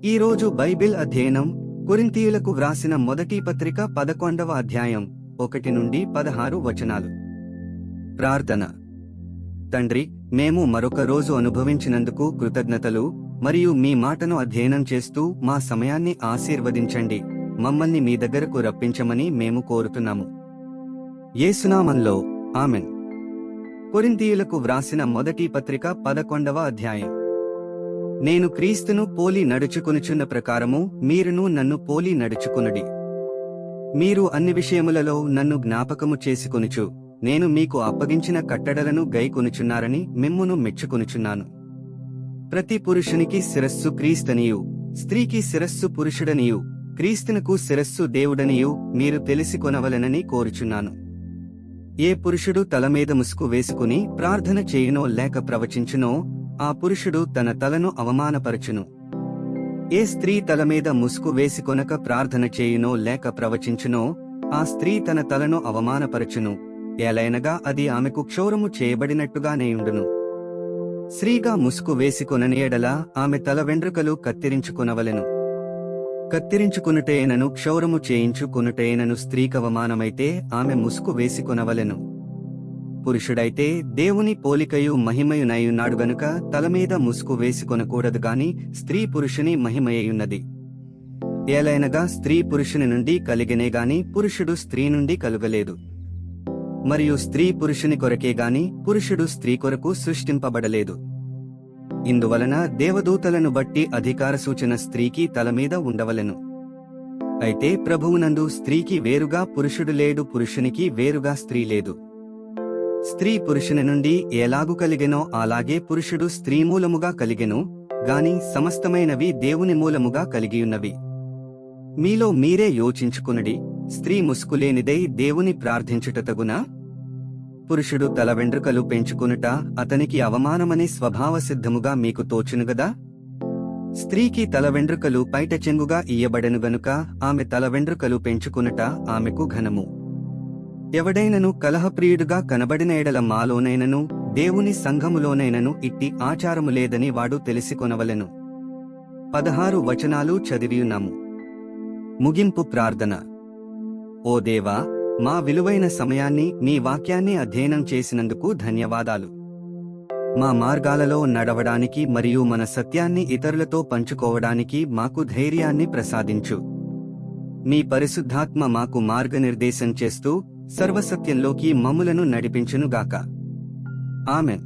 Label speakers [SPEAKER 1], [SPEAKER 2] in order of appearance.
[SPEAKER 1] ఈరోజు బైబిల్ అధ్యయనం కొరింథీయులకు వ్రాసిన మొదటి పత్రిక 11వ అధ్యాయం 1 నుండి 16 వచనాలు. ప్రార్థన. తండ్రి, మేము మరొక రోజు అనుభవించినందుకు కృతజ్ఞతలు మరియు మీ మాటను అధ్యయనం చేస్తూ మా సమయాన్ని ఆశీర్వదించండి. మమ్మల్ని మీ దగ్గరకు రప్పించమని మేము కోరుతున్నాము. యేసునామంలో ఆమెన్. కొరింథీయులకు వ్రాసిన మొదటి పత్రిక 11వ అధ్యాయం. నేను క్రీస్తును పోలి నడుచుకొనుచున్న ప్రకారము మీరును నన్ను పోలి నడుచుకొనుడి. మీరు అన్ని విషయములలో నన్ను జ్ఞాపకము చేసుకొనుచు నేను మీకు అప్పగించిన కట్టడలను గైకొనుచున్నారని మిమ్మును మెచ్చుకొనుచున్నాను. ప్రతి పురుషునికి శిరస్సు క్రీస్తనియు, స్త్రీకి శిరస్సు పురుషుడనియు, క్రీస్తునకు శిరస్సు దేవుడనియు మీరు తెలిసికొనవలెనని కోరుచున్నాను. ఏ పురుషుడు తలమీద ముసుగు వేసుకుని ప్రార్థన చేయునో లేక ప్రవచించునో ఆ పురుషుడు తన తలను అవమానపరచును. ఏ స్త్రీ తలమీద ముసుగు వేసుకొనక ప్రార్థన చేయునో లేక ప్రవచించునో ఆ స్త్రీ తన తలను అవమానపరచును, ఏలైనగా అది ఆమెకు క్షౌరము చేయబడినట్టుగానేయుండును. స్త్రీగా ముసుగు వేసుకొనని ఎడల ఆమె తల వెండ్రుకలు కత్తిరించుకొనవలెను. కత్తిరించుకొనుటేనను క్షౌరము చేయించుకొనుటేనను స్త్రీకవమానమైతే ఆమె ముసుగు వేసుకొనవలెను. పురుషుడైతే దేవుని పోలికయు మహిమయునయున్నాడు గనుక తలమీద ముసుగు వేసుకొనకూడదు గాని స్త్రీ పురుషుని మహిమయ్యున్నది. ఏలైనగా స్త్రీ పురుషుని నుండి కలిగనే గాని పురుషుడు స్త్రీ నుండి కలుగలేదు. మరియు స్త్రీ పురుషుని కొరకే గాని పురుషుడు స్త్రీ కొరకు సృష్టింపబడలేదు. ఇందువలన దేవదూతలను బట్టి అధికార సూచన స్త్రీకి తలమీద ఉండవలెను. అయితే ప్రభువునందు స్త్రీకి వేరుగా పురుషుడు లేడు, పురుషునికి వేరుగా స్త్రీ లేదు. స్త్రీ పురుషుని నుండి ఎలాగు కలిగెనో అలాగే పురుషుడు స్త్రీ మూలముగా కలిగెను గాని సమస్తమైనవి దేవుని మూలముగా కలిగియున్నవి. మీలో మీరే యోచించుకునుడి. స్త్రీ ముసుగులేనిదై దేవుని ప్రార్థించుట తగునా? పురుషుడు తల వెండ్రుకలు పెంచుకొనుట అతనికి అవమానమని స్వభావసిద్ధముగా మీకు తోచునుగదా? స్త్రీకి తల వెండ్రుకలు పైట చెంగుగా ఇయ్యబడెను గనుక ఆమె తల వెండ్రుకలు పెంచుకొనుట ఆమెకు ఘనము. ఎవడైనను కలహప్రియుడుగా కనబడిన ఎడల మాలోనైనను దేవుని సంఘములోనైనను ఇట్టి ఆచారము లేదని వాడు తెలిసికొనవలెను. 16 వచనాలు చదివియున్నాము. ముగింపు ప్రార్థన. ఓ దేవా, మా విలువైన సమయాన్ని మీ వాక్యాన్ని అధ్యయనం చేసినందుకు ధన్యవాదాలు. మా మార్గాలలో నడవడానికి మరియు మన సత్యాన్ని ఇతరులతో పంచుకోవడానికి మాకు ధైర్యాన్ని ప్రసాదించు. మీ పరిశుద్ధాత్మ మాకు మార్గనిర్దేశం చేస్తూ సర్వసత్యంలోకి మమ్ములను నడిపించునుగాక. ఆమెన్.